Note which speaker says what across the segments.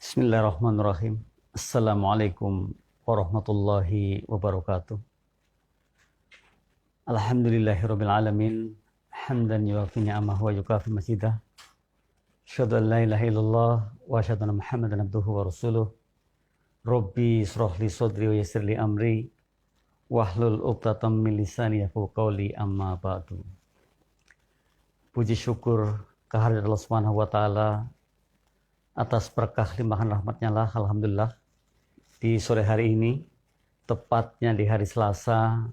Speaker 1: Bismillahirrahmanirrahim. Assalamualaikum warahmatullahi wabarakatuh. Alhamdulillahirabbil alamin. Hamdan yuwafi ni'amahu wa yukafi mazidah. Asyhadu an la ilaha illallah wa asyhadu anna Muhammadan abduhu wa rasuluh. Rabbi israh li sadri wa yassir li amri wahlul 'uqdatam min lisani yafqahu qawli, amma ba'du. Puji syukur kehadirat Allah Subhanahu wa taala atas berkah limpahan rahmatnya lah, alhamdulillah, di sore hari ini, tepatnya di hari Selasa,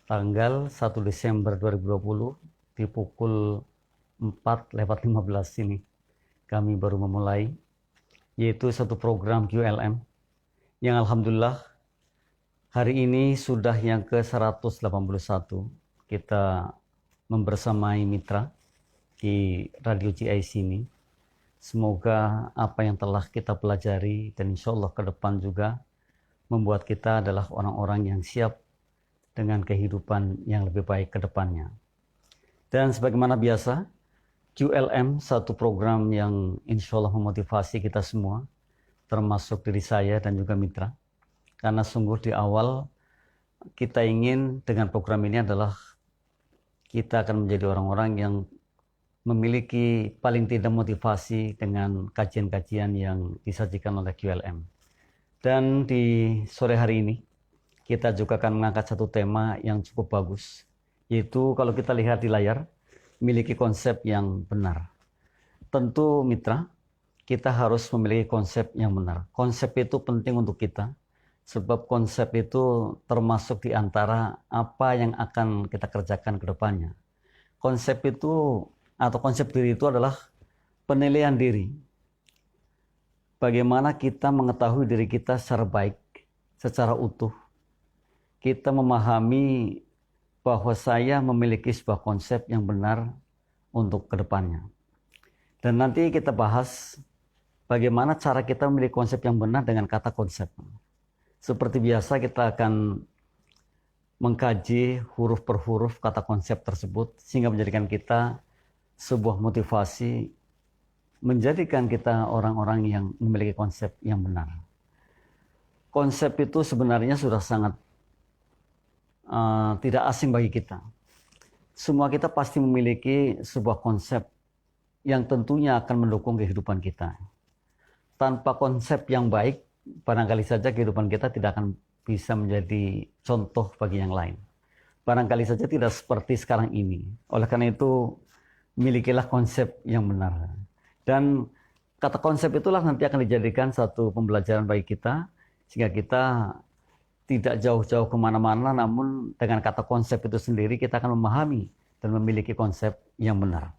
Speaker 1: tanggal 1 Desember 2020, di pukul 4:15 ini, kami baru memulai, yaitu satu program QLM, yang alhamdulillah, hari ini sudah yang ke-181, kita membersamai mitra di Radio GIC ini. Semoga apa yang telah kita pelajari dan insya Allah ke depan juga membuat kita adalah orang-orang yang siap dengan kehidupan yang lebih baik ke depannya. Dan sebagaimana biasa, QLM satu program yang insya Allah memotivasi kita semua, termasuk diri saya dan juga mitra. Karena sungguh di awal kita ingin dengan program ini adalah kita akan menjadi orang-orang yang memiliki paling tidak motivasi dengan kajian-kajian yang disajikan oleh QLM. Dan di sore hari ini, kita juga akan mengangkat satu tema yang cukup bagus, yaitu kalau kita lihat di layar, memiliki konsep yang benar. Tentu mitra, kita harus memiliki konsep yang benar. Konsep itu penting untuk kita, sebab konsep itu termasuk di antara apa yang akan kita kerjakan ke depannya. Konsep itu atau konsep diri itu adalah penilaian diri. Bagaimana kita mengetahui diri kita secara baik, secara utuh. Kita memahami bahwa saya memiliki sebuah konsep yang benar untuk kedepannya. Dan nanti kita bahas bagaimana cara kita memiliki konsep yang benar dengan kata konsep. Seperti biasa kita akan mengkaji huruf per huruf kata konsep tersebut sehingga menjadikan kita sebuah motivasi, menjadikan kita orang-orang yang memiliki konsep yang benar. Konsep itu sebenarnya sudah sangat tidak asing bagi kita. Semua kita pasti memiliki sebuah konsep yang tentunya akan mendukung kehidupan kita. Tanpa konsep yang baik, barangkali saja kehidupan kita tidak akan bisa menjadi contoh bagi yang lain. Barangkali saja tidak seperti sekarang ini. Oleh karena itu, milikilah konsep yang benar. Dan kata konsep itulah nanti akan dijadikan satu pembelajaran bagi kita, sehingga kita tidak jauh-jauh kemana-mana, namun dengan kata konsep itu sendiri kita akan memahami dan memiliki konsep yang benar.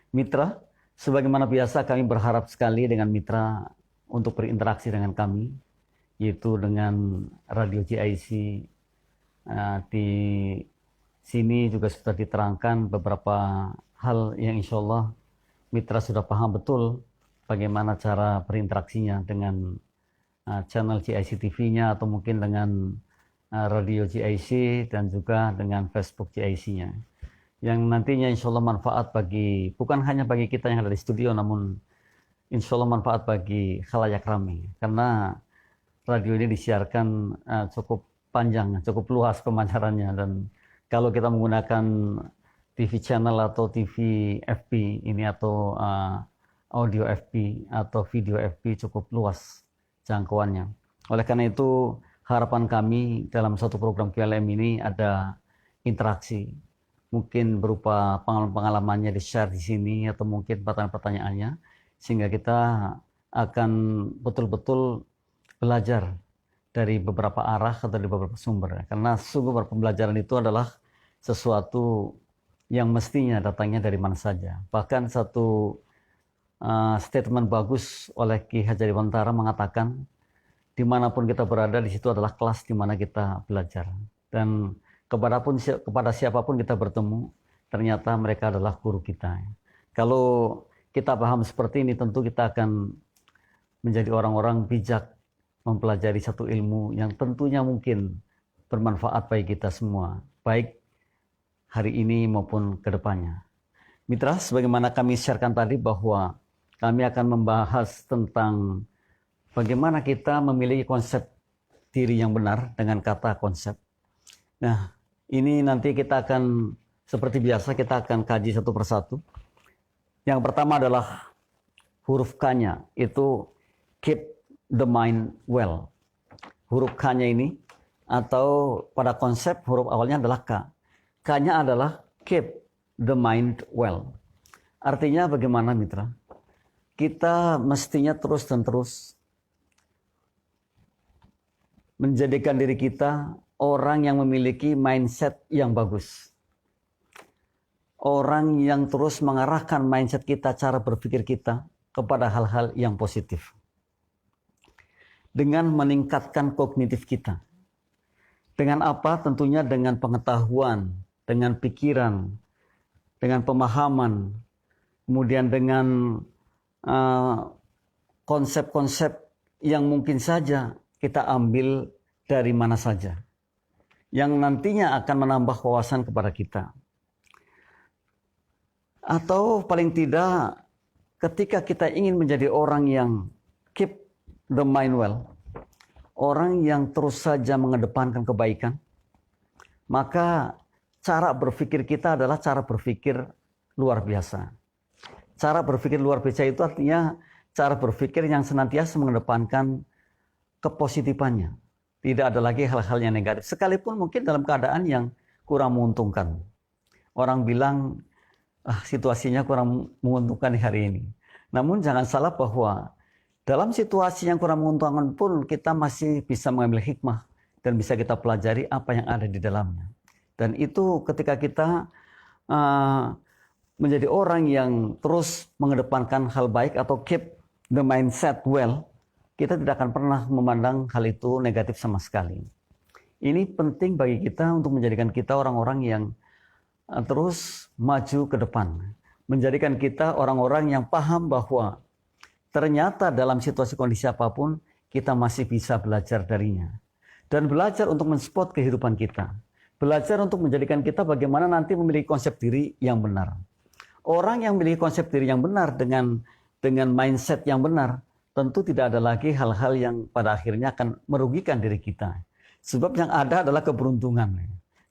Speaker 1: Mitra, sebagaimana biasa kami berharap sekali dengan mitra untuk berinteraksi dengan kami, yaitu dengan Radio GIC. Di sini juga sudah diterangkan beberapa hal yang insya Allah mitra sudah paham betul bagaimana cara berinteraksinya dengan channel GIC TV-nya atau mungkin dengan radio GIC dan juga dengan Facebook GIC-nya. Yang nantinya insya Allah manfaat bagi, bukan hanya bagi kita yang ada di studio, namun insya Allah manfaat bagi khalayak ramai. Karena radio ini disiarkan cukup panjang, cukup luas pemancarannya, dan kalau kita menggunakan TV channel atau TV FP ini atau audio FP atau video FP cukup luas jangkauannya. Oleh karena itu harapan kami dalam satu program QLM ini ada interaksi, mungkin berupa pengalaman-pengalamannya di-share di sini atau mungkin pertanyaan-pertanyaannya, sehingga kita akan betul-betul belajar dari beberapa arah atau dari beberapa sumber. Karena sungguh pembelajaran itu adalah sesuatu yang mestinya datangnya dari mana saja. Bahkan satu statement bagus oleh Ki Hajar Dewantara mengatakan, dimanapun kita berada, di situ adalah kelas di mana kita belajar. Dan kepada siapapun kita bertemu, ternyata mereka adalah guru kita. Kalau kita paham seperti ini, tentu kita akan menjadi orang-orang bijak mempelajari satu ilmu yang tentunya mungkin bermanfaat bagi kita semua, baik hari ini maupun ke depannya. Mitra, sebagaimana kami sharekan tadi bahwa kami akan membahas tentang bagaimana kita memiliki konsep diri yang benar dengan kata konsep. Nah, ini nanti kita akan, seperti biasa, kita akan kaji satu persatu. Yang pertama adalah huruf K-nya, itu keep the mind well. Huruf K-nya ini, atau pada konsep huruf awalnya adalah K. K-nya adalah keep the mind well. Artinya bagaimana mitra? Kita mestinya terus dan terus menjadikan diri kita orang yang memiliki mindset yang bagus. Orang yang terus mengarahkan mindset kita, cara berpikir kita kepada hal-hal yang positif. Dengan meningkatkan kognitif kita. Dengan apa? Tentunya dengan pengetahuan, dengan pikiran, dengan pemahaman, kemudian dengan konsep-konsep yang mungkin saja kita ambil dari mana saja, yang nantinya akan menambah wawasan kepada kita. Atau paling tidak, ketika kita ingin menjadi orang yang keep the mind well, orang yang terus saja mengedepankan kebaikan, maka cara berpikir kita adalah cara berpikir luar biasa. Cara berpikir luar biasa itu artinya cara berpikir yang senantiasa mengedepankan kepositifannya. Tidak ada lagi hal-hal yang negatif. Sekalipun mungkin dalam keadaan yang kurang menguntungkan. Orang bilang, situasinya kurang menguntungkan di hari ini. Namun jangan salah bahwa dalam situasi yang kurang menguntungkan pun kita masih bisa mengambil hikmah dan bisa kita pelajari apa yang ada di dalamnya. Dan itu ketika kita menjadi orang yang terus mengedepankan hal baik atau keep the mindset well, kita tidak akan pernah memandang hal itu negatif sama sekali. Ini penting bagi kita untuk menjadikan kita orang-orang yang terus maju ke depan. Menjadikan kita orang-orang yang paham bahwa ternyata dalam situasi kondisi apapun, kita masih bisa belajar darinya. Dan belajar untuk mensupport kehidupan kita. Belajar untuk menjadikan kita bagaimana nanti memiliki konsep diri yang benar. Orang yang memiliki konsep diri yang benar dengan mindset yang benar, tentu tidak ada lagi hal-hal yang pada akhirnya akan merugikan diri kita. Sebab yang ada adalah keberuntungan.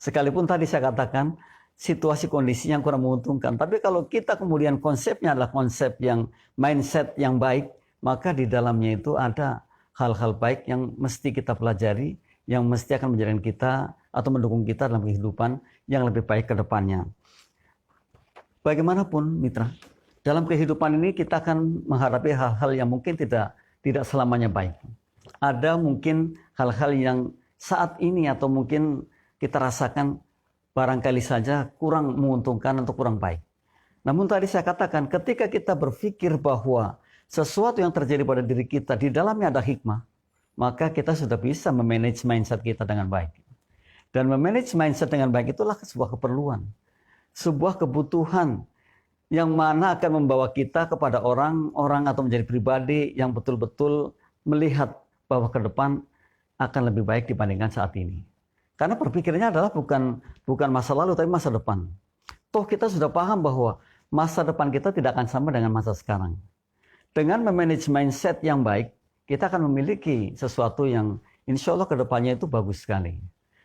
Speaker 1: Sekalipun tadi saya katakan, situasi kondisi yang kurang menguntungkan. Tapi kalau kita kemudian konsepnya adalah konsep yang mindset yang baik, maka di dalamnya itu ada hal-hal baik yang mesti kita pelajari, yang mesti akan menjadikan kita atau mendukung kita dalam kehidupan yang lebih baik ke depannya. Bagaimanapun mitra, dalam kehidupan ini kita akan menghadapi hal-hal yang mungkin tidak selamanya baik. Ada mungkin hal-hal yang saat ini atau mungkin kita rasakan barangkali saja kurang menguntungkan atau kurang baik. Namun tadi saya katakan ketika kita berpikir bahwa sesuatu yang terjadi pada diri kita di dalamnya ada hikmah, maka kita sudah bisa memanage mindset kita dengan baik. Dan memanage mindset dengan baik itulah sebuah keperluan, sebuah kebutuhan yang mana akan membawa kita kepada orang-orang atau menjadi pribadi yang betul-betul melihat bahwa ke depan akan lebih baik dibandingkan saat ini. Karena berpikirnya adalah bukan masa lalu tapi masa depan. Toh kita sudah paham bahwa masa depan kita tidak akan sama dengan masa sekarang. Dengan memanage mindset yang baik, kita akan memiliki sesuatu yang insya Allah ke depannya itu bagus sekali.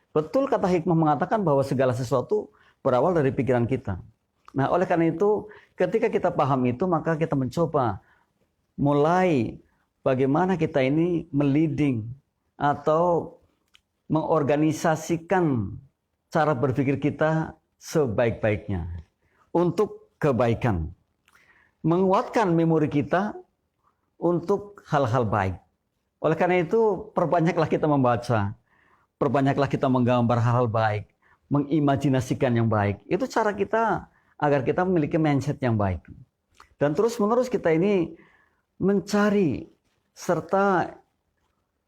Speaker 1: Betul kata hikmah mengatakan bahwa segala sesuatu berawal dari pikiran kita. Nah, oleh karena itu, ketika kita paham itu, maka kita mencoba mulai bagaimana kita ini meliding atau mengorganisasikan cara berpikir kita sebaik-baiknya untuk kebaikan. Menguatkan memori kita untuk hal-hal baik. Oleh karena itu, perbanyaklah kita membaca, perbanyaklah kita menggambar hal-hal baik, mengimajinasikan yang baik. Itu cara kita agar kita memiliki mindset yang baik. Dan terus-menerus kita ini mencari serta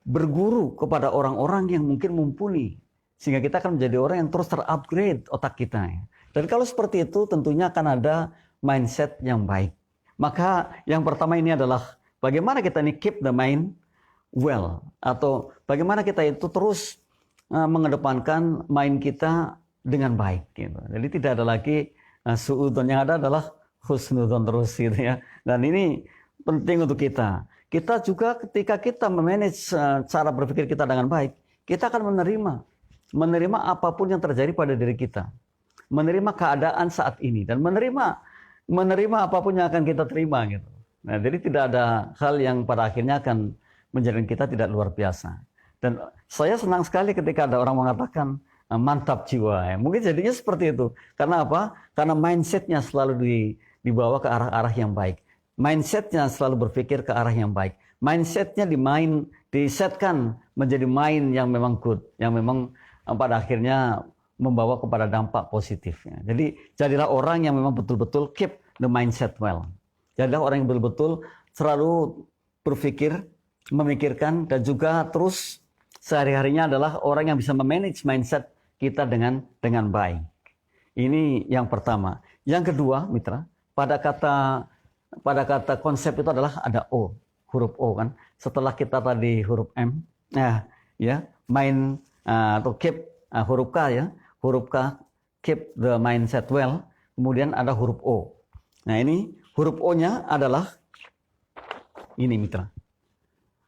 Speaker 1: berguru kepada orang-orang yang mungkin mumpuni. Sehingga kita akan menjadi orang yang terus terupgrade otak kita. Dan kalau seperti itu tentunya akan ada mindset yang baik. Maka yang pertama ini adalah bagaimana kita ini keep the mind well. Atau bagaimana kita itu terus mengedepankan mind kita dengan baik. Gitu. Jadi tidak ada lagi suudon, yang ada adalah husnudon terus gitu ya. Dan ini penting untuk kita. Kita juga ketika kita memanage cara berpikir kita dengan baik, kita akan menerima apapun yang terjadi pada diri kita, menerima keadaan saat ini, dan menerima apapun yang akan kita terima gitu. Nah, jadi tidak ada hal yang pada akhirnya akan menjadikan kita tidak luar biasa. Dan saya senang sekali ketika ada orang mengatakan mantap jiwa. Ya. Mungkin jadinya seperti itu. Karena apa? Karena mindsetnya selalu dibawa ke arah-arah yang baik. Mindsetnya selalu berpikir ke arah yang baik. Mindsetnya disetkan menjadi mind yang memang good, yang memang pada akhirnya membawa kepada dampak positif. Ya. Jadi jadilah orang yang memang betul-betul keep the mindset well. Jadilah orang yang betul-betul selalu berpikir, memikirkan, dan juga terus sehari-harinya adalah orang yang bisa memanage mindset kita dengan baik. Ini yang pertama. Yang kedua, mitra, pada kata konsep itu adalah ada O, huruf O kan. Setelah kita tadi huruf M, atau keep huruf K ya, huruf K keep the mindset well. Kemudian ada huruf O. Nah ini huruf O-nya adalah ini mitra,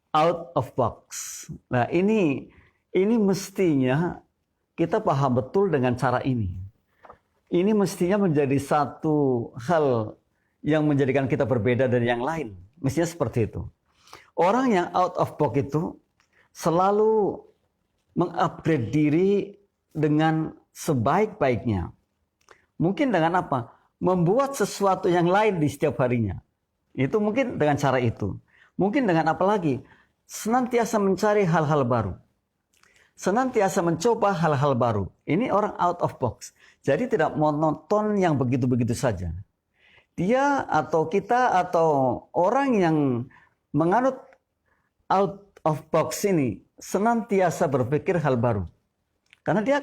Speaker 1: out of box. Nah ini mestinya kita paham betul dengan cara ini. Ini mestinya menjadi satu hal yang menjadikan kita berbeda dari yang lain. Mestinya seperti itu. Orang yang out of box itu selalu mengupgrade diri dengan sebaik-baiknya. Mungkin dengan apa? Membuat sesuatu yang lain di setiap harinya. Itu mungkin dengan cara itu. Mungkin dengan apa lagi? Senantiasa mencari hal-hal baru. Senantiasa mencoba hal-hal baru. Ini orang out of box. Jadi tidak monoton yang begitu-begitu saja. Dia atau kita atau orang yang menganut out of box ini senantiasa berpikir hal baru. Karena dia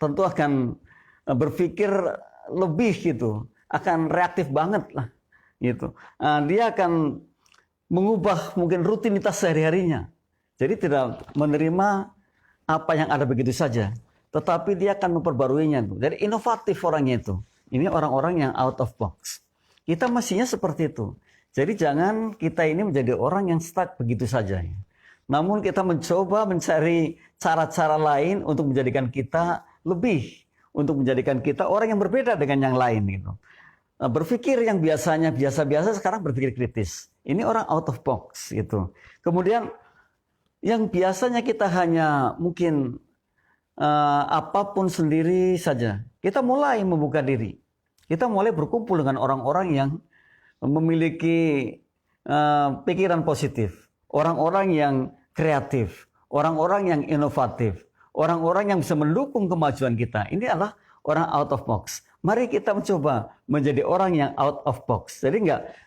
Speaker 1: tentu akan berpikir lebih gitu, akan reaktif banget lah gitu. Dia akan mengubah mungkin rutinitas sehari-harinya. Jadi tidak menerima apa yang ada begitu saja, tetapi dia akan memperbaruinya. Jadi inovatif orangnya itu. Ini orang-orang yang out of box. Kita mestinya seperti itu. Jadi jangan kita ini menjadi orang yang stuck begitu saja. Namun kita mencoba mencari cara-cara lain untuk menjadikan kita lebih, untuk menjadikan kita orang yang berbeda dengan yang lain gitu. Berpikir yang biasanya biasa-biasa sekarang berpikir kritis. Ini orang out of box gitu. Kemudian yang biasanya kita hanya mungkin apapun sendiri saja, kita mulai membuka diri. Kita mulai berkumpul dengan orang-orang yang memiliki pikiran positif, orang-orang yang kreatif, orang-orang yang inovatif, orang-orang yang bisa mendukung kemajuan kita. Ini adalah orang out of box. Mari kita mencoba menjadi orang yang out of box. Jadi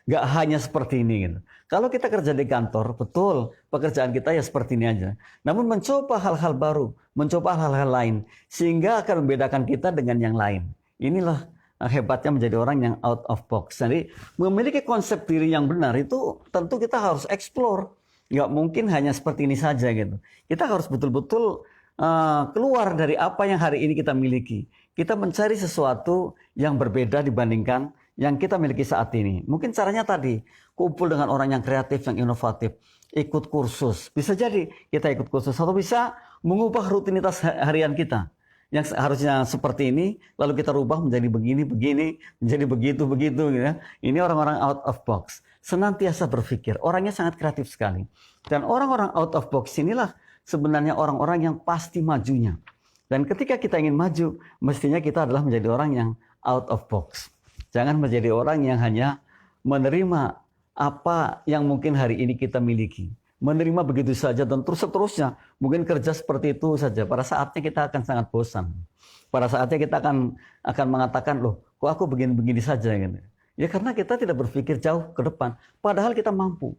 Speaker 1: nggak hanya seperti ini gitu. Kalau kita kerja di kantor, betul pekerjaan kita ya seperti ini aja. Namun mencoba hal-hal baru, mencoba hal-hal lain, sehingga akan membedakan kita dengan yang lain. Inilah hebatnya menjadi orang yang out of box. Jadi memiliki konsep diri yang benar itu tentu kita harus explore. Nggak mungkin hanya seperti ini saja gitu. Kita harus betul-betul keluar dari apa yang hari ini kita miliki. Kita mencari sesuatu yang berbeda dibandingkan yang kita miliki saat ini. Mungkin caranya tadi, kumpul dengan orang yang kreatif, yang inovatif. Ikut kursus. Bisa jadi kita ikut kursus. Atau bisa mengubah rutinitas harian kita. Yang harusnya seperti ini, lalu kita rubah menjadi begini, menjadi begitu. Gitu ya. Ini orang-orang out of box. Senantiasa berpikir. Orangnya sangat kreatif sekali. Dan orang-orang out of box inilah sebenarnya orang-orang yang pasti majunya. Dan ketika kita ingin maju, mestinya kita adalah menjadi orang yang out of box. Jangan menjadi orang yang hanya menerima apa yang mungkin hari ini kita miliki. Menerima begitu saja dan terus seterusnya. Mungkin kerja seperti itu saja. Pada saatnya kita akan sangat bosan. Pada saatnya kita akan mengatakan, loh kok aku begini-begini saja. Gitu. Ya karena kita tidak berpikir jauh ke depan. Padahal kita mampu.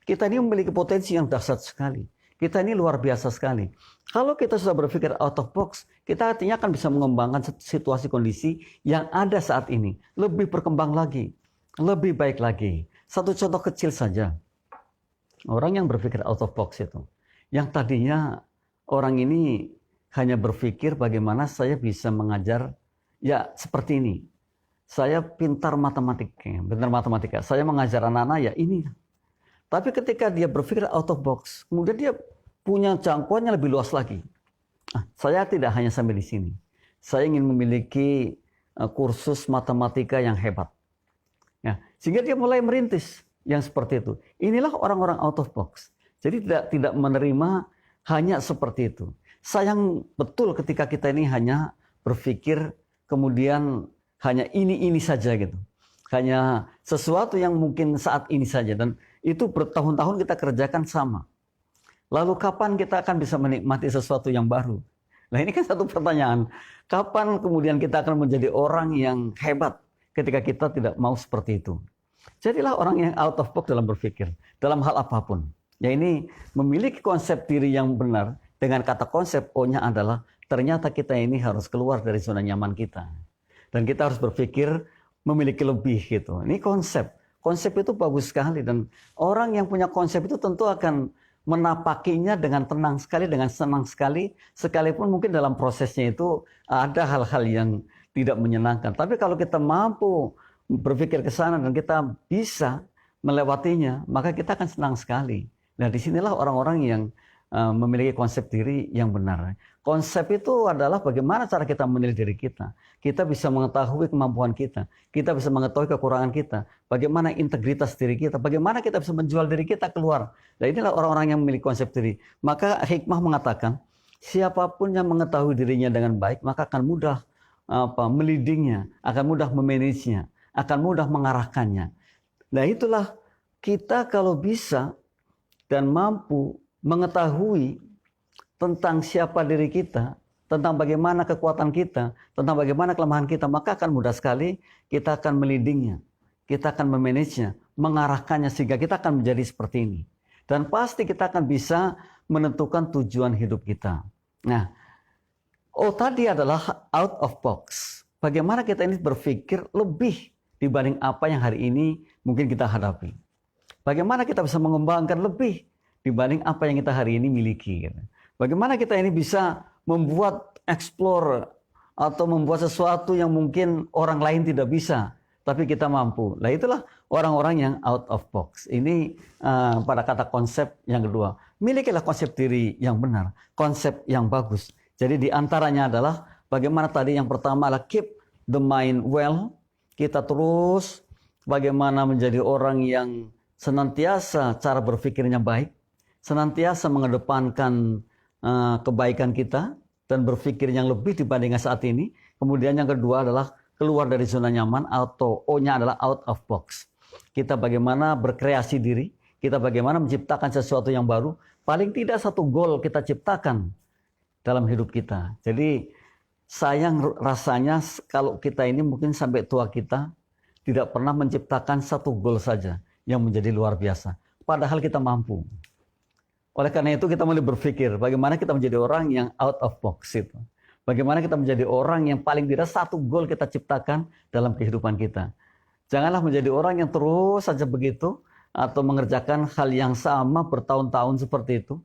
Speaker 1: Kita ini memiliki potensi yang dahsyat sekali. Kita ini luar biasa sekali. Kalau kita sudah berpikir out of box, kita artinya akan bisa mengembangkan situasi kondisi yang ada saat ini. Lebih berkembang lagi, lebih baik lagi. Satu contoh kecil saja. Orang yang berpikir out of box itu. Yang tadinya orang ini hanya berpikir bagaimana saya bisa mengajar, ya seperti ini. Saya pintar matematika. Saya mengajar anak-anak ya ini. Tapi ketika dia berpikir out of box, kemudian dia punya jangkauannya lebih luas lagi. Saya tidak hanya sampai di sini. Saya ingin memiliki kursus matematika yang hebat. Ya, sehingga dia mulai merintis yang seperti itu. Inilah orang-orang out of box. Jadi tidak menerima hanya seperti itu. Sayang betul ketika kita ini hanya berpikir kemudian hanya ini saja gitu. Hanya sesuatu yang mungkin saat ini saja. Dan itu bertahun-tahun kita kerjakan sama. Lalu kapan kita akan bisa menikmati sesuatu yang baru? Nah ini kan satu pertanyaan. Kapan kemudian kita akan menjadi orang yang hebat ketika kita tidak mau seperti itu? Jadilah orang yang out of box dalam berpikir. Dalam hal apapun. Ya ini memiliki konsep diri yang benar. Dengan kata konsep O-nya adalah ternyata kita ini harus keluar dari zona nyaman kita. Dan kita harus berpikir memiliki lebih gitu. Ini konsep. Konsep itu bagus sekali. Dan orang yang punya konsep itu tentu akan menapakinya dengan tenang sekali, dengan senang sekali. Sekalipun mungkin dalam prosesnya itu ada hal-hal yang tidak menyenangkan. Tapi kalau kita mampu berpikir ke sana dan kita bisa melewatinya, maka kita akan senang sekali. Nah disinilah orang-orang yang memiliki konsep diri yang benar. Konsep itu adalah bagaimana cara kita menilai diri kita. Kita bisa mengetahui kemampuan kita. Kita bisa mengetahui kekurangan kita. Bagaimana integritas diri kita. Bagaimana kita bisa menjual diri kita keluar. Dan inilah orang-orang yang memiliki konsep diri. Maka hikmah mengatakan, siapapun yang mengetahui dirinya dengan baik, maka akan mudah melidingnya, akan mudah memanagenya, akan mudah mengarahkannya. Nah itulah kita kalau bisa dan mampu mengetahui tentang siapa diri kita, tentang bagaimana kekuatan kita, tentang bagaimana kelemahan kita, maka akan mudah sekali kita akan melidingnya, kita akan memanagenya, mengarahkannya sehingga kita akan menjadi seperti ini. Dan pasti kita akan bisa menentukan tujuan hidup kita. Nah, tadi adalah out of box. Bagaimana kita ini berpikir lebih dibanding apa yang hari ini mungkin kita hadapi. Bagaimana kita bisa mengembangkan lebih dibanding apa yang kita hari ini miliki. Bagaimana kita ini bisa membuat explore atau membuat sesuatu yang mungkin orang lain tidak bisa, tapi kita mampu. Nah itulah orang-orang yang out of box. Ini pada kata konsep yang kedua. Milikilah konsep diri yang benar, konsep yang bagus. Jadi diantaranya adalah bagaimana tadi yang pertama adalah keep the mind well. Kita terus bagaimana menjadi orang yang senantiasa cara berpikirnya baik. Senantiasa mengedepankan kebaikan kita dan berpikir yang lebih dibandingkan saat ini. Kemudian yang kedua adalah keluar dari zona nyaman atau O-nya adalah out of box. Kita bagaimana berkreasi diri, kita bagaimana menciptakan sesuatu yang baru. Paling tidak satu goal kita ciptakan dalam hidup kita. Jadi sayang rasanya kalau kita ini mungkin sampai tua kita tidak pernah menciptakan satu goal saja yang menjadi luar biasa. Padahal kita mampu. Oleh karena itu kita mulai berpikir bagaimana kita menjadi orang yang out of box itu. Bagaimana kita menjadi orang yang paling tidak satu goal kita ciptakan dalam kehidupan kita. Janganlah menjadi orang yang terus saja begitu atau mengerjakan hal yang sama bertahun-tahun seperti itu.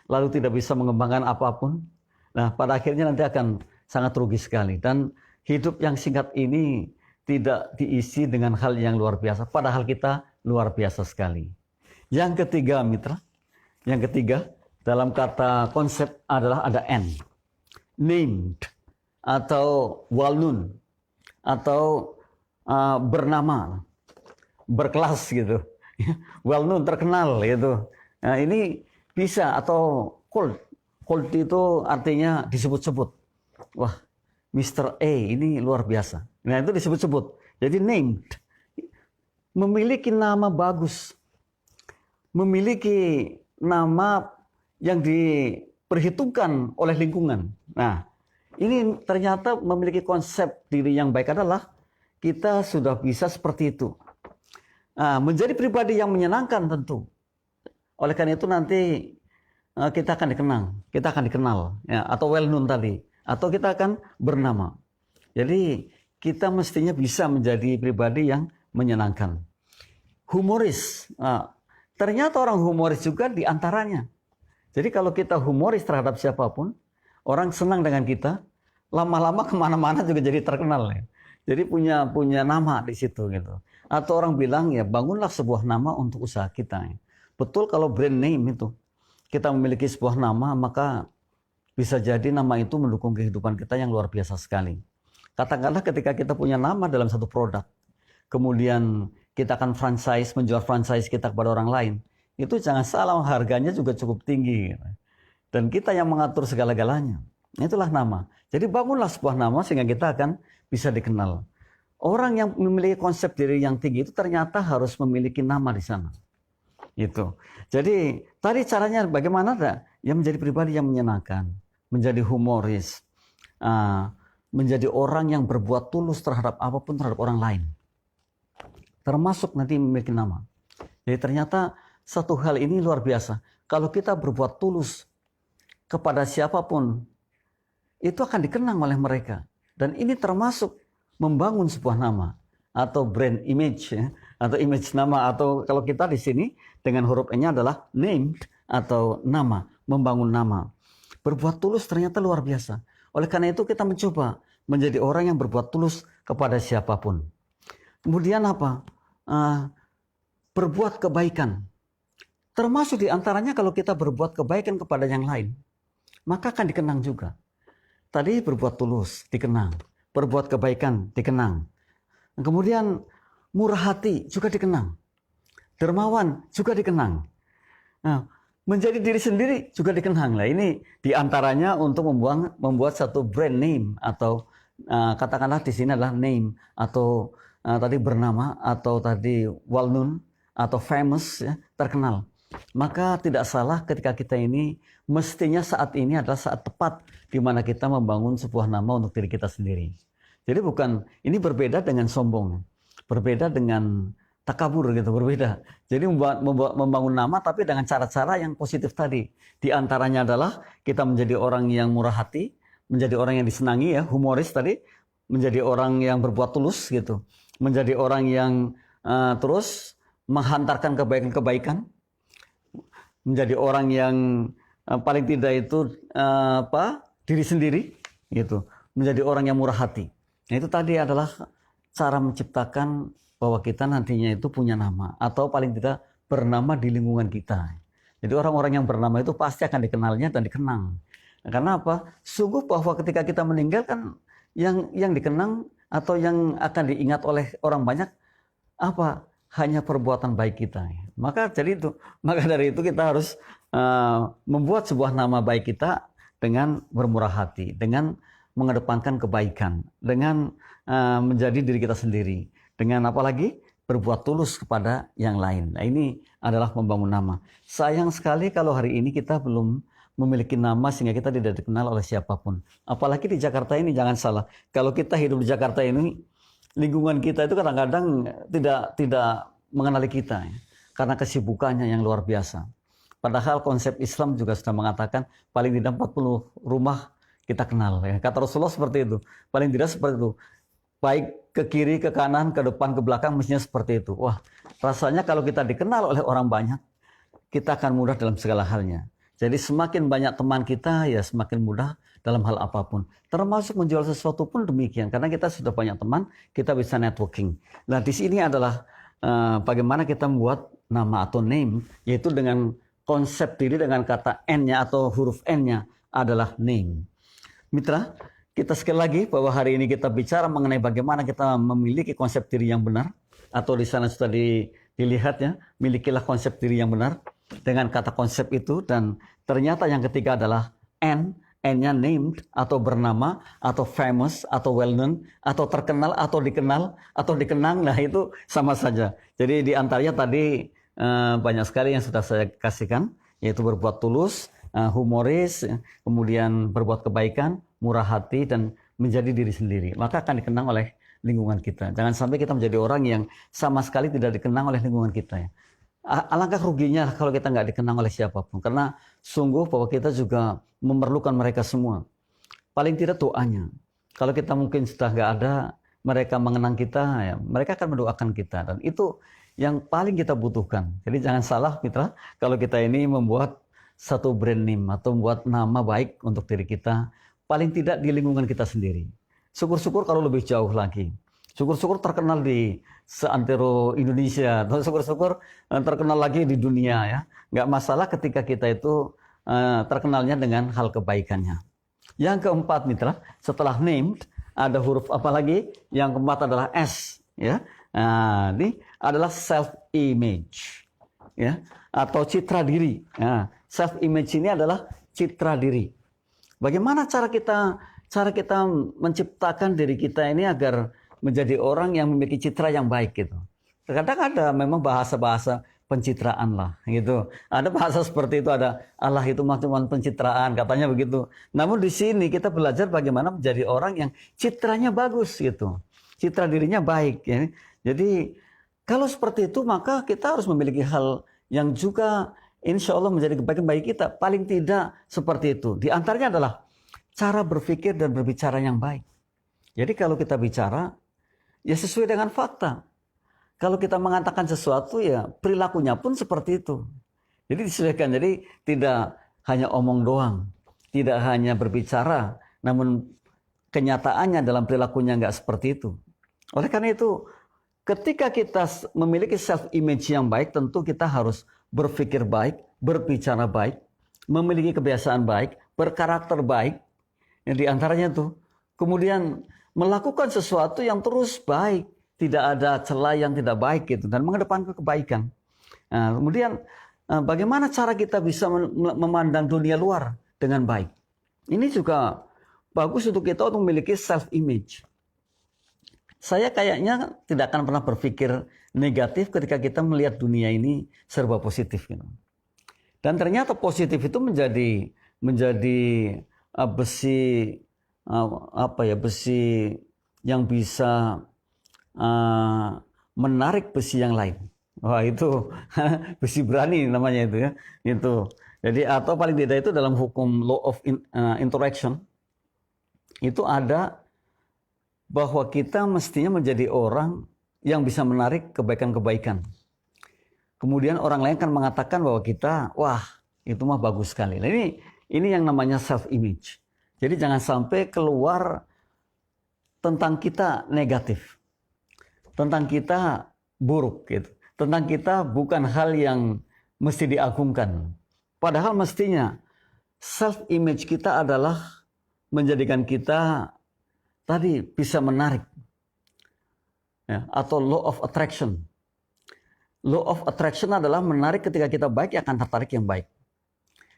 Speaker 1: Lalu tidak bisa mengembangkan apapun. Nah pada akhirnya nanti akan sangat rugi sekali. Dan hidup yang singkat ini tidak diisi dengan hal yang luar biasa. Padahal kita luar biasa sekali. Yang ketiga mitra. Yang ketiga, dalam kata konsep adalah ada N. Named, atau well known, atau bernama, berkelas gitu. Well known, terkenal gitu. Nah, ini bisa, atau called. Called itu artinya disebut-sebut. Wah, Mr. A ini luar biasa. Nah itu disebut-sebut. Jadi named. Memiliki nama bagus. Memiliki nama yang diperhitungkan oleh lingkungan. Nah, ini ternyata memiliki konsep diri yang baik adalah kita sudah bisa seperti itu. Nah, menjadi pribadi yang menyenangkan tentu. Oleh karena itu nanti kita akan dikenal, ya, atau well known tadi, atau kita akan bernama. Jadi kita mestinya bisa menjadi pribadi yang menyenangkan. Humoris. Ternyata orang humoris juga diantaranya. Jadi kalau kita humoris terhadap siapapun, orang senang dengan kita, lama-lama kemana-mana juga jadi terkenal. Ya. Jadi punya nama di situ gitu. Atau orang bilang ya bangunlah sebuah nama untuk usaha kita. Ya. Betul kalau brand name itu, kita memiliki sebuah nama, maka bisa jadi nama itu mendukung kehidupan kita yang luar biasa sekali. Katakanlah ketika kita punya nama dalam satu produk, kemudian kita akan franchise, menjual franchise kita kepada orang lain, itu jangan salah, harganya juga cukup tinggi. Dan kita yang mengatur segala-galanya. Itulah nama. Jadi bangunlah sebuah nama sehingga kita akan bisa dikenal. Orang yang memiliki konsep diri yang tinggi itu ternyata harus memiliki nama di sana. Itu. Jadi tadi caranya bagaimana? Ya menjadi pribadi yang menyenangkan, menjadi humoris, menjadi orang yang berbuat tulus terhadap apapun terhadap orang lain. Termasuk nanti memiliki nama. Jadi ternyata satu hal ini luar biasa. Kalau kita berbuat tulus kepada siapapun, itu akan dikenang oleh mereka. Dan ini termasuk membangun sebuah nama atau brand image, ya, atau image nama, atau kalau kita di sini dengan huruf N-nya adalah named atau nama, membangun nama. Berbuat tulus ternyata luar biasa. Oleh karena itu kita mencoba menjadi orang yang berbuat tulus kepada siapapun. Kemudian apa? Berbuat kebaikan. Termasuk diantaranya kalau kita berbuat kebaikan kepada yang lain, maka akan dikenang juga. Tadi berbuat tulus, dikenang. Berbuat kebaikan, dikenang. Kemudian murah hati juga dikenang. Dermawan juga dikenang. Nah, menjadi diri sendiri juga dikenang. Nah, ini diantaranya untuk membuat satu brand name atau katakanlah di sini adalah name atau tadi bernama atau tadi well known atau famous, ya, terkenal. Maka tidak salah ketika kita ini mestinya saat ini adalah saat tepat di mana kita membangun sebuah nama untuk diri kita sendiri. Jadi bukan, ini berbeda dengan sombong, berbeda dengan takabur gitu, berbeda. Jadi membangun nama tapi dengan cara-cara yang positif tadi. Di antaranya adalah kita menjadi orang yang murah hati, menjadi orang yang disenangi, ya, humoris tadi, menjadi orang yang berbuat tulus gitu, menjadi orang yang terus menghantarkan kebaikan-kebaikan, menjadi orang yang paling tidak itu diri sendiri gitu, menjadi orang yang murah hati. Nah, itu tadi adalah cara menciptakan bahwa kita nantinya itu punya nama atau paling tidak bernama di lingkungan kita. Jadi orang-orang yang bernama itu pasti akan dikenalnya dan dikenang. Nah, karena apa? Sungguh bahwa ketika kita meninggal kan yang dikenang atau yang akan diingat oleh orang banyak apa? Hanya perbuatan baik kita. Maka dari itu kita harus membuat sebuah nama baik kita dengan bermurah hati, dengan mengedepankan kebaikan, dengan menjadi diri kita sendiri, dengan apalagi berbuat tulus kepada yang lain. Nah, ini adalah membangun nama. Sayang sekali kalau hari ini kita belum memiliki nama sehingga kita tidak dikenal oleh siapapun. Apalagi di Jakarta ini, jangan salah. Kalau kita hidup di Jakarta ini, lingkungan kita itu kadang-kadang tidak mengenali kita, ya, karena kesibukannya yang luar biasa. Padahal konsep Islam juga sudah mengatakan paling tidak 40 rumah kita kenal. Ya. Kata Rasulullah seperti itu. Paling tidak seperti itu. Baik ke kiri, ke kanan, ke depan, ke belakang mestinya seperti itu. Wah, rasanya kalau kita dikenal oleh orang banyak, kita akan mudah dalam segala halnya. Jadi semakin banyak teman kita, ya semakin mudah dalam hal apapun. Termasuk menjual sesuatu pun demikian. Karena kita sudah banyak teman, kita bisa networking. Nah, di sini adalah bagaimana kita membuat nama atau name, yaitu dengan konsep diri dengan kata N-nya atau huruf N-nya adalah name. Mitra, kita sekali lagi bahwa hari ini kita bicara mengenai bagaimana kita memiliki konsep diri yang benar, atau di sana sudah dilihat, ya, milikilah konsep diri yang benar dengan kata konsep itu. Dan ternyata yang ketiga adalah N-nya named atau bernama atau famous atau well known atau terkenal atau dikenal atau dikenang. Nah, itu sama saja. Jadi di antaranya tadi banyak sekali yang sudah saya kasihkan, yaitu berbuat tulus, humoris, kemudian berbuat kebaikan, murah hati, dan menjadi diri sendiri. Maka akan dikenang oleh lingkungan kita. Jangan sampai kita menjadi orang yang sama sekali tidak dikenang oleh lingkungan kita. Ya. Alangkah ruginya kalau kita nggak dikenang oleh siapapun. Karena sungguh bahwa kita juga memerlukan mereka semua. Paling tidak doanya. Kalau kita mungkin sudah nggak ada, mereka mengenang kita, ya, mereka akan mendoakan kita. Dan itu yang paling kita butuhkan. Jadi jangan salah, mitra, kalau kita ini membuat satu brand name atau membuat nama baik untuk diri kita, paling tidak di lingkungan kita sendiri. Syukur-syukur kalau lebih jauh lagi. Syukur-syukur terkenal di seantero Indonesia, atau syukur-syukur terkenal lagi di dunia ya. Nggak masalah ketika kita itu terkenalnya dengan hal kebaikannya. Yang keempat mitra, setelah named ada huruf apa lagi? Yang keempat adalah S ya. Nah, ini adalah self image ya, atau citra diri. Nah, self image ini adalah citra diri. Bagaimana cara kita menciptakan diri kita ini agar menjadi orang yang memiliki citra yang baik gitu. Terkadang ada memang bahasa-bahasa pencitraan lah gitu. Ada bahasa seperti itu, ada Allah itu cuma pencitraan katanya begitu. Namun di sini kita belajar bagaimana menjadi orang yang citranya bagus gitu. Citra dirinya baik ya. Jadi kalau seperti itu maka kita harus memiliki hal yang juga insya Allah menjadi kebaikan bagi kita. Paling tidak seperti itu. Di antaranya adalah cara berpikir dan berbicara yang baik. Jadi kalau kita bicara ya sesuai dengan fakta. Kalau kita mengatakan sesuatu ya perilakunya pun seperti itu. Jadi disesuaikan. Jadi tidak hanya omong doang. Tidak hanya berbicara. Namun kenyataannya dalam perilakunya nggak seperti itu. Oleh karena itu ketika kita memiliki self image yang baik, tentu kita harus berpikir baik, berbicara baik, memiliki kebiasaan baik, berkarakter baik. Yang diantaranya tuh, kemudian melakukan sesuatu yang terus baik, tidak ada celah yang tidak baik gitu, dan mengedepankan kebaikan. Nah, kemudian bagaimana cara kita bisa memandang dunia luar dengan baik? Ini juga bagus untuk kita untuk memiliki self image. Saya kayaknya tidak akan pernah berpikir negatif ketika kita melihat dunia ini serba positif gitu. Dan ternyata positif itu menjadi besi besi yang bisa menarik besi yang lain. Wah itu besi berani namanya itu ya. Itu. Jadi atau paling tidak itu dalam hukum law of interaction itu ada bahwa kita mestinya menjadi orang yang bisa menarik kebaikan-kebaikan. Kemudian orang lain kan mengatakan bahwa kita, wah itu mah bagus sekali. Nah, ini yang namanya self image. Jadi jangan sampai keluar tentang kita negatif, tentang kita buruk gitu, tentang kita bukan hal yang mesti diagungkan. Padahal mestinya self image kita adalah menjadikan kita tadi bisa menarik ya, atau law of attraction. Law of attraction adalah menarik ketika kita baik akan tertarik yang baik.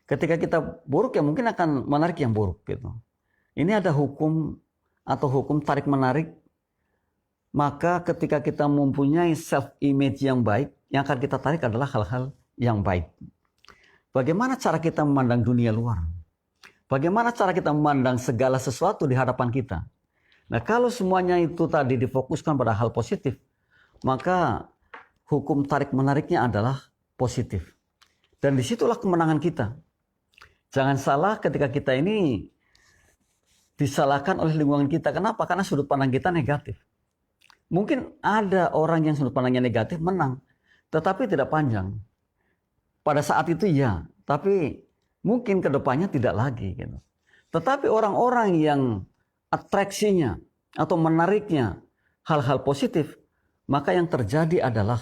Speaker 1: Ketika kita buruk ya mungkin akan menarik yang buruk gitu. Ini ada hukum atau hukum tarik menarik. Maka ketika kita mempunyai self image yang baik, yang akan kita tarik adalah hal-hal yang baik. Bagaimana cara kita memandang dunia luar? Bagaimana cara kita memandang segala sesuatu di hadapan kita? Nah, kalau semuanya itu tadi difokuskan pada hal positif, maka hukum tarik-menariknya adalah positif. Dan disitulah kemenangan kita. Jangan salah ketika kita ini disalahkan oleh lingkungan kita. Kenapa? Karena sudut pandang kita negatif. Mungkin ada orang yang sudut pandangnya negatif menang, tetapi tidak panjang. Pada saat itu ya, tapi mungkin ke depannya tidak lagi. Gitu. Tetapi orang-orang yang atraksinya atau menariknya hal-hal positif, maka yang terjadi adalah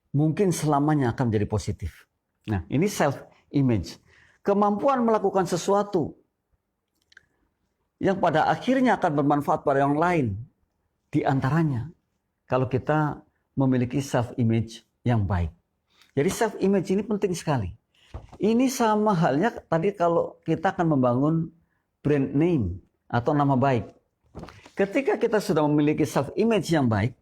Speaker 1: mungkin selamanya akan menjadi positif. Nah, ini self image. Kemampuan melakukan sesuatu yang pada akhirnya akan bermanfaat pada orang lain. Di antaranya kalau kita memiliki self image yang baik. Jadi self image ini penting sekali. Ini sama halnya tadi kalau kita akan membangun brand name atau nama baik. Ketika kita sudah memiliki self image yang baik,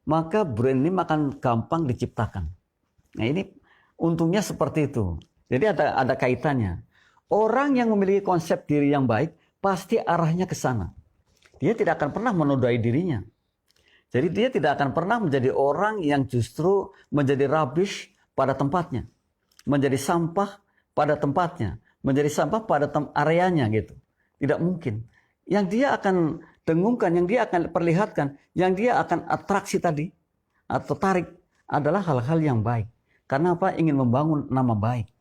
Speaker 1: maka brand name akan gampang diciptakan. Nah, ini untungnya seperti itu. Jadi ada kaitannya. Orang yang memiliki konsep diri yang baik pasti arahnya ke sana. Dia tidak akan pernah menodai dirinya. Jadi dia tidak akan pernah menjadi orang yang justru menjadi rubbish pada tempatnya. Menjadi sampah pada tempatnya. Menjadi sampah pada areanya gitu. Tidak mungkin. Yang dia akan dengungkan, yang dia akan perlihatkan, yang dia akan atraksi tadi atau tarik adalah hal-hal yang baik. Karena apa? Ingin membangun nama baik.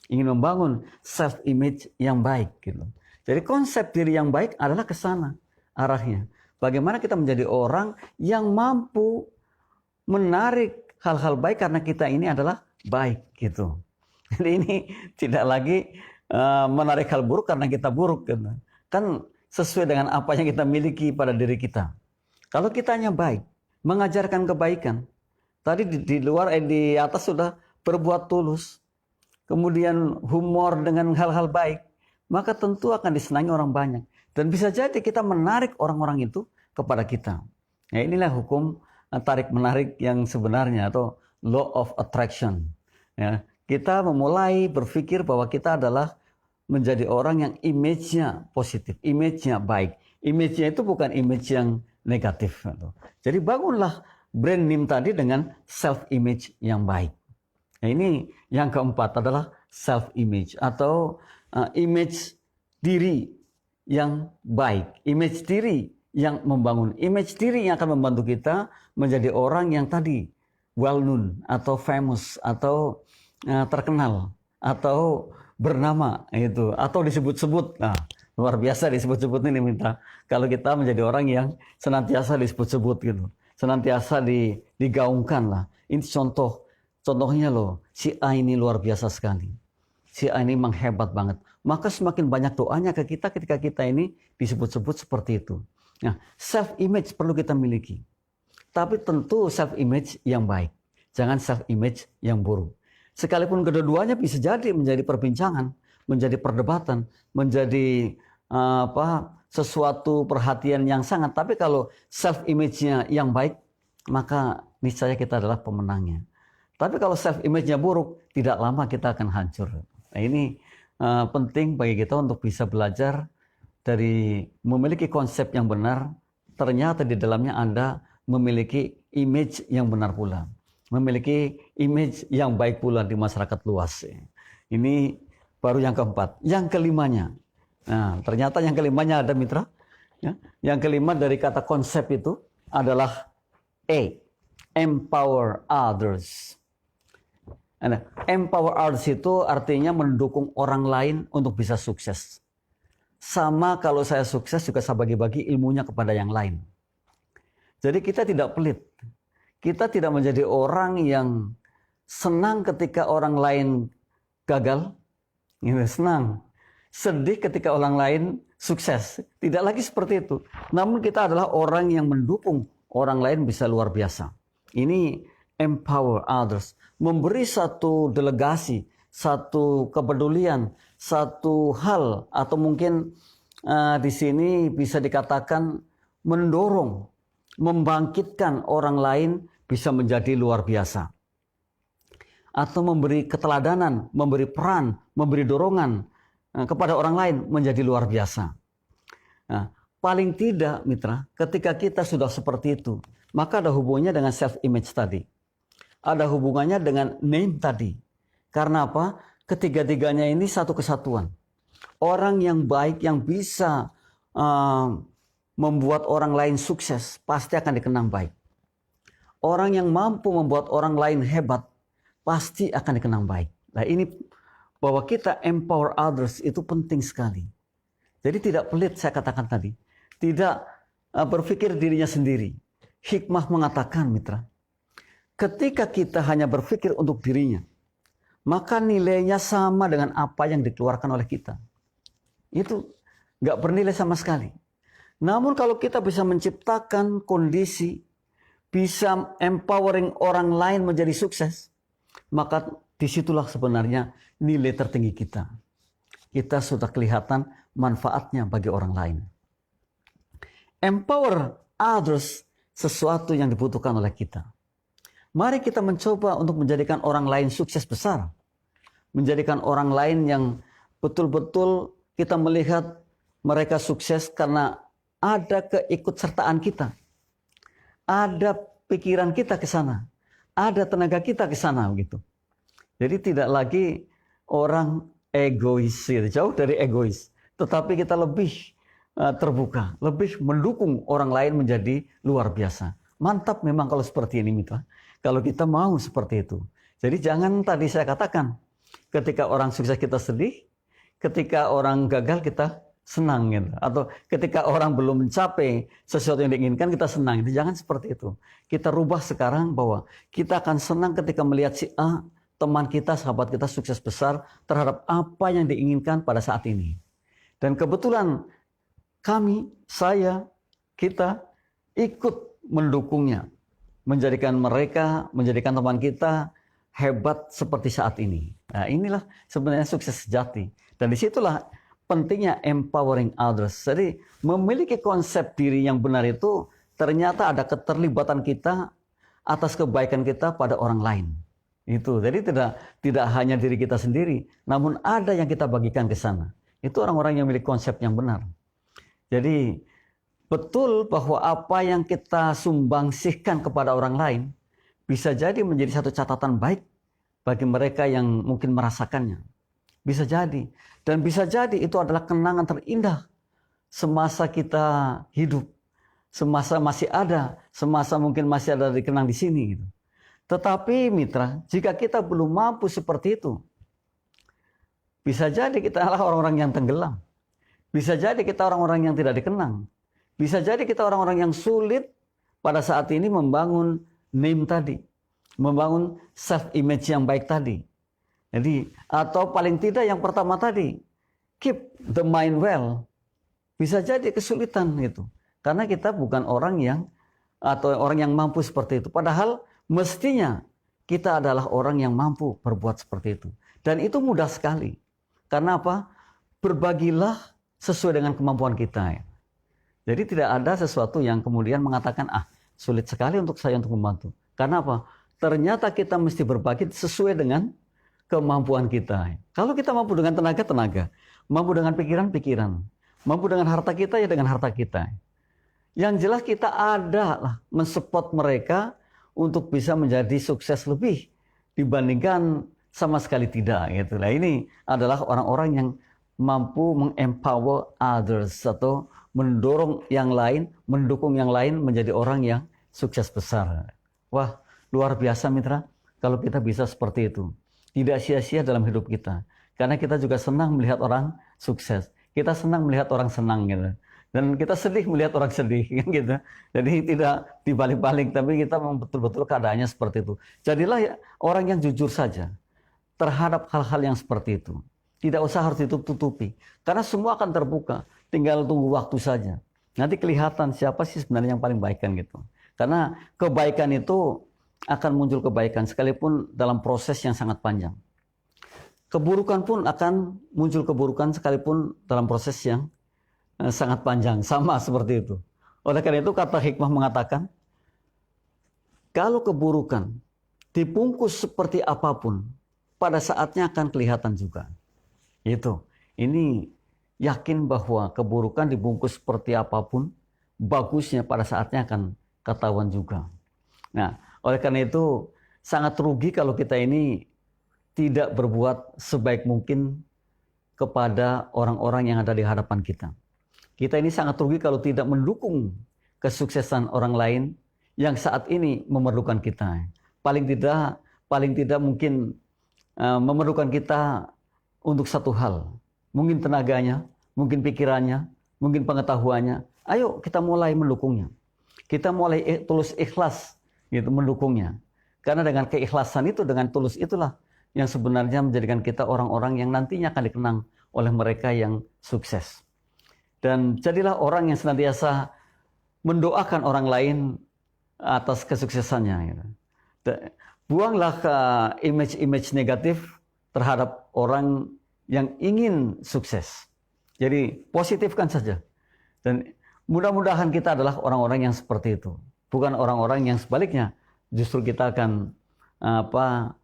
Speaker 1: Ingin membangun self image yang baik gitu. Jadi konsep diri yang baik adalah ke sana arahnya. Bagaimana kita menjadi orang yang mampu menarik hal-hal baik karena kita ini adalah baik gitu. Jadi ini tidak lagi menarik hal buruk karena kita buruk gitu. Kan sesuai dengan apa yang kita miliki pada diri kita. Kalau kita hanya baik, mengajarkan kebaikan. Tadi di atas sudah berbuat tulus. Kemudian humor dengan hal-hal baik, maka tentu akan disenangi orang banyak. Dan bisa jadi kita menarik orang-orang itu kepada kita. Ya, inilah hukum tarik-menarik yang sebenarnya atau law of attraction. Ya, kita memulai berpikir bahwa kita adalah menjadi orang yang image-nya positif, image-nya baik. Image-nya itu bukan image yang negatif. Jadi bangunlah brand name tadi dengan self-image yang baik. Nah, ini yang keempat adalah self-image atau image diri yang baik, image diri yang membangun, image diri yang akan membantu kita menjadi orang yang tadi well known atau famous atau terkenal atau bernama itu atau disebut-sebut. Nah, luar biasa disebut-sebut ini minta. Kalau kita menjadi orang yang senantiasa disebut-sebut gitu, senantiasa digaungkan lah. Ini contohnya loh, si A ini luar biasa sekali. Si A ini memang hebat banget. Maka semakin banyak doanya ke kita ketika kita ini disebut-sebut seperti itu. Nah, self-image perlu kita miliki. Tapi tentu self-image yang baik. Jangan self-image yang buruk. Sekalipun kedua-duanya bisa jadi menjadi perbincangan, menjadi perdebatan, menjadi sesuatu perhatian yang sangat. Tapi kalau self-image-nya yang baik, maka niscaya kita adalah pemenangnya. Tapi kalau self-image-nya buruk, tidak lama kita akan hancur. Nah, ini penting bagi kita untuk bisa belajar dari memiliki konsep yang benar. Ternyata di dalamnya Anda memiliki image yang benar pula. Memiliki image yang baik pula di masyarakat luas. Ini baru yang keempat. Yang kelimanya. Nah, ternyata yang kelimanya ada mitra. Ya. Yang kelima dari kata konsep itu adalah empower others. Nah, empower others itu artinya mendukung orang lain untuk bisa sukses. Sama kalau saya sukses juga saya bagi-bagi ilmunya kepada yang lain. Jadi kita tidak pelit. Kita tidak menjadi orang yang senang ketika orang lain gagal. Senang. Sedih ketika orang lain sukses. Tidak lagi seperti itu. Namun kita adalah orang yang mendukung orang lain bisa luar biasa. Ini empower others. Memberi satu delegasi, satu kepedulian, satu hal, atau mungkin di sini bisa dikatakan mendorong, membangkitkan orang lain bisa menjadi luar biasa. Atau memberi keteladanan, memberi peran, memberi dorongan kepada orang lain menjadi luar biasa. Nah, paling tidak mitra, ketika kita sudah seperti itu, maka ada hubungannya dengan self-image tadi. Ada hubungannya dengan name tadi. Karena apa? Ketiga-tiganya ini satu kesatuan. Orang yang baik, yang bisa membuat orang lain sukses, pasti akan dikenang baik. Orang yang mampu membuat orang lain hebat, pasti akan dikenang baik. Nah, ini bahwa kita empower others itu penting sekali. Jadi tidak pelit saya katakan tadi. Tidak berpikir dirinya sendiri. Hikmah mengatakan mitra, ketika kita hanya berpikir untuk dirinya, maka nilainya sama dengan apa yang dikeluarkan oleh kita. Itu nggak bernilai sama sekali. Namun kalau kita bisa menciptakan kondisi, bisa empowering orang lain menjadi sukses, maka disitulah sebenarnya nilai tertinggi kita. Kita sudah kelihatan manfaatnya bagi orang lain. Empower others, sesuatu yang dibutuhkan oleh kita. Mari kita mencoba untuk menjadikan orang lain sukses besar. Menjadikan orang lain yang betul-betul kita melihat mereka sukses karena ada keikutsertaan kita. Ada pikiran kita ke sana. Ada tenaga kita ke sana begitu. Jadi tidak lagi orang egois, jauh dari egois. Tetapi kita lebih terbuka, lebih mendukung orang lain menjadi luar biasa. Mantap memang kalau seperti ini mitra. Kalau kita mau seperti itu. Jadi jangan tadi saya katakan, ketika orang sukses kita sedih, ketika orang gagal kita senang gitu. Atau ketika orang belum mencapai sesuatu yang diinginkan, kita senang. Jangan seperti itu. Kita rubah sekarang bahwa kita akan senang ketika melihat si A, teman kita, sahabat kita sukses besar terhadap apa yang diinginkan pada saat ini. Dan kebetulan kami, saya, kita ikut mendukungnya. Menjadikan teman kita hebat seperti saat ini. Nah, inilah sebenarnya sukses sejati. Dan disitulah pentingnya empowering others. Jadi memiliki konsep diri yang benar itu ternyata ada keterlibatan kita atas kebaikan kita pada orang lain. Itu. Jadi tidak hanya diri kita sendiri, namun ada yang kita bagikan ke sana. Itu orang-orang yang memiliki konsep yang benar. Jadi betul bahwa apa yang kita sumbangsihkan kepada orang lain bisa jadi menjadi satu catatan baik bagi mereka yang mungkin merasakannya. Bisa jadi. Dan bisa jadi itu adalah kenangan terindah semasa kita hidup. Semasa masih ada. Semasa mungkin masih ada dikenang di sini. Gitu. Tetapi mitra, jika kita belum mampu seperti itu, bisa jadi kita adalah orang-orang yang tenggelam. Bisa jadi kita orang-orang yang tidak dikenang. Bisa jadi kita orang-orang yang sulit pada saat ini membangun name tadi. Membangun self-image yang baik tadi. Jadi, atau paling tidak yang pertama tadi, keep the mind well. Bisa jadi kesulitan itu. Karena kita bukan orang yang, atau orang yang mampu seperti itu. Padahal mestinya kita adalah orang yang mampu berbuat seperti itu. Dan itu mudah sekali. Karena apa? Berbagilah sesuai dengan kemampuan kita. Jadi tidak ada sesuatu yang kemudian mengatakan, sulit sekali untuk saya untuk membantu. Karena apa? Ternyata kita mesti berbagi sesuai dengan kemampuan kita. Kalau kita mampu dengan tenaga, tenaga. Mampu dengan pikiran, pikiran. Mampu dengan harta kita, ya dengan harta kita. Yang jelas kita ada lah mensupport mereka untuk bisa menjadi sukses lebih dibandingkan sama sekali tidak. Gitu. Nah, ini adalah orang-orang yang mampu mengempower others atau mendorong yang lain, mendukung yang lain menjadi orang yang sukses besar. Wah, luar biasa mitra kalau kita bisa seperti itu. Tidak sia-sia dalam hidup kita. Karena kita juga senang melihat orang sukses. Kita senang melihat orang senang gitu. Dan kita sedih melihat orang sedih gitu. Jadi tidak dibalik-balik, tapi kita betul-betul keadaannya seperti itu. Jadilah orang yang jujur saja terhadap hal-hal yang seperti itu. Tidak usah harus ditutup-tutupi. Karena semua akan terbuka. Tinggal tunggu waktu saja. Nanti kelihatan siapa sih sebenarnya yang paling baik kan gitu. Karena kebaikan itu akan muncul kebaikan sekalipun dalam proses yang sangat panjang. Keburukan pun akan muncul keburukan sekalipun dalam proses yang sangat panjang. Sama seperti itu. Oleh karena itu kata hikmah mengatakan, kalau keburukan dibungkus seperti apapun, pada saatnya akan kelihatan juga. Itu. Ini yakin bahwa keburukan dibungkus seperti apapun, bagusnya pada saatnya akan ketahuan juga. Nah, oleh karena itu sangat rugi kalau kita ini tidak berbuat sebaik mungkin kepada orang-orang yang ada di hadapan kita. Kita ini sangat rugi kalau tidak mendukung kesuksesan orang lain yang saat ini memerlukan kita. Paling tidak mungkin memerlukan kita untuk satu hal. Mungkin tenaganya, mungkin pikirannya, mungkin pengetahuannya. Ayo kita mulai mendukungnya. Kita mulai tulus ikhlas gitu mendukungnya. Karena dengan keikhlasan itu, dengan tulus itulah yang sebenarnya menjadikan kita orang-orang yang nantinya akan dikenang oleh mereka yang sukses. Dan jadilah orang yang senantiasa mendoakan orang lain atas kesuksesannya. Gitu. Buanglah ke image-image negatif terhadap orang yang ingin sukses. Jadi positifkan saja. Dan mudah-mudahan kita adalah orang-orang yang seperti itu. Bukan orang-orang yang sebaliknya. Justru kita akan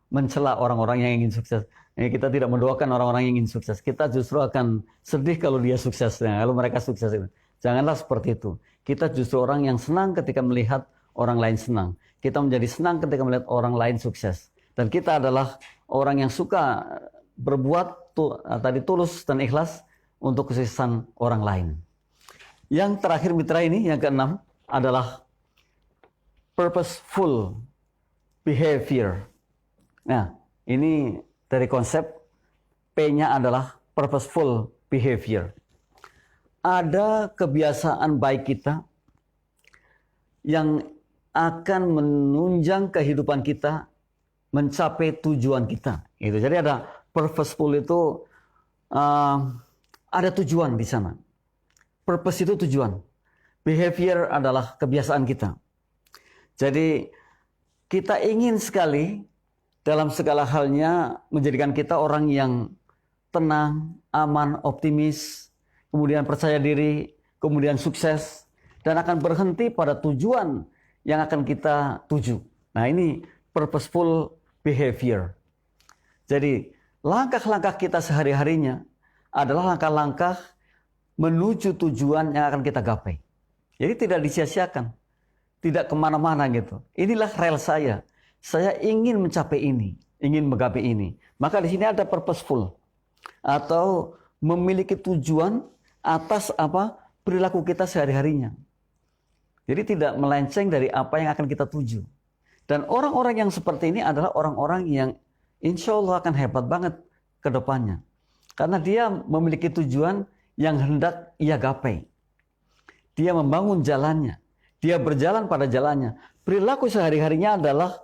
Speaker 1: mencela orang-orang yang ingin sukses. Kita tidak mendoakan orang-orang yang ingin sukses. Kita justru akan sedih kalau dia sukses. Kalau mereka sukses itu. Janganlah seperti itu. Kita justru orang yang senang ketika melihat orang lain senang. Kita menjadi senang ketika melihat orang lain sukses. Dan kita adalah orang yang suka berbuat tulus dan ikhlas untuk kesuksesan orang lain. Yang terakhir mitra ini, yang keenam adalah purposeful behavior. Nah, ini dari konsep P-nya adalah purposeful behavior. ada kebiasaan baik kita yang akan menunjang kehidupan kita mencapai tujuan kita. Itu. Jadi ada purposeful itu ada tujuan di sana. Purpose itu tujuan. Behavior adalah kebiasaan kita. Jadi kita ingin sekali dalam segala halnya menjadikan kita orang yang tenang, aman, optimis, kemudian percaya diri, kemudian sukses, dan akan berhenti pada tujuan yang akan kita tuju. Nah, ini purposeful behavior. Jadi langkah-langkah kita sehari-harinya adalah langkah-langkah menuju tujuan yang akan kita gapai. Jadi tidak disia-siakan, tidak kemana-mana gitu. Inilah rel saya. Saya ingin mencapai ini, ingin menggapai ini. Maka di sini ada purposeful atau memiliki tujuan atas apa perilaku kita sehari-harinya. Jadi tidak melenceng dari apa yang akan kita tuju. Dan orang-orang yang seperti ini adalah orang-orang yang insya Allah akan hebat banget ke depannya. Karena dia memiliki tujuan yang hendak ia gapai. Dia membangun jalannya. Dia berjalan pada jalannya. Perilaku sehari-harinya adalah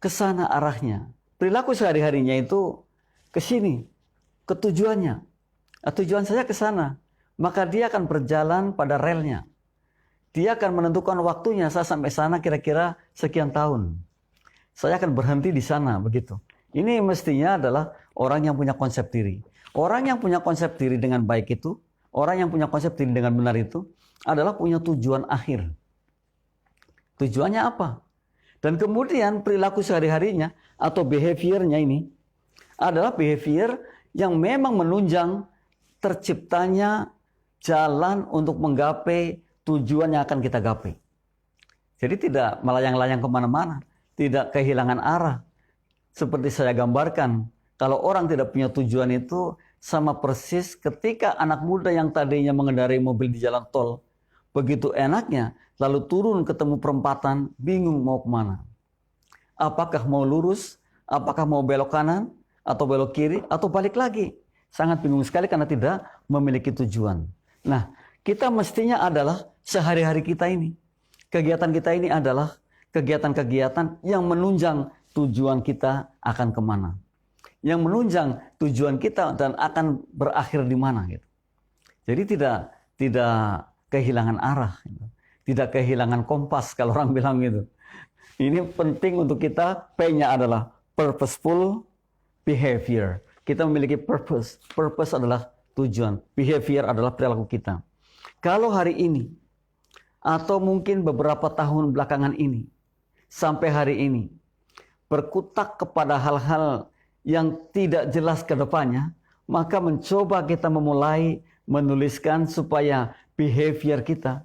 Speaker 1: ke sana arahnya. Perilaku sehari-harinya itu ke sini, ke tujuannya. Tujuan saya ke sana. Maka dia akan berjalan pada relnya. Dia akan menentukan waktunya, saya sampai sana kira-kira sekian tahun. Saya akan berhenti di sana, begitu. Ini mestinya adalah orang yang punya konsep diri. Orang yang punya konsep diri dengan baik itu, orang yang punya konsep diri dengan benar itu, adalah punya tujuan akhir. Tujuannya apa? Dan kemudian perilaku sehari-harinya atau behaviornya ini adalah behavior yang memang menunjang terciptanya jalan untuk menggapai tujuan yang akan kita gapai. Jadi tidak melayang-layang kemana-mana, tidak kehilangan arah. Seperti saya gambarkan, kalau orang tidak punya tujuan itu sama persis ketika anak muda yang tadinya mengendarai mobil di jalan tol, begitu enaknya, lalu turun ketemu perempatan, bingung mau kemana. Apakah mau lurus, apakah mau belok kanan, atau belok kiri, atau balik lagi. Sangat bingung sekali karena tidak memiliki tujuan. Nah, kita mestinya adalah sehari-hari kita ini, kegiatan kita ini adalah kegiatan-kegiatan yang menunjang tujuan kita akan kemana. Yang menunjang tujuan kita dan akan berakhir di mana. Gitu. Jadi tidak kehilangan arah. Gitu. Tidak kehilangan kompas kalau orang bilang gitu. Ini penting untuk kita, P-nya adalah purposeful behavior. Kita memiliki purpose. Purpose adalah tujuan. Behavior adalah perilaku kita. Kalau hari ini, atau mungkin beberapa tahun belakangan ini, sampai hari ini, berkutak kepada hal-hal yang tidak jelas ke depannya, maka mencoba kita memulai menuliskan supaya behavior kita,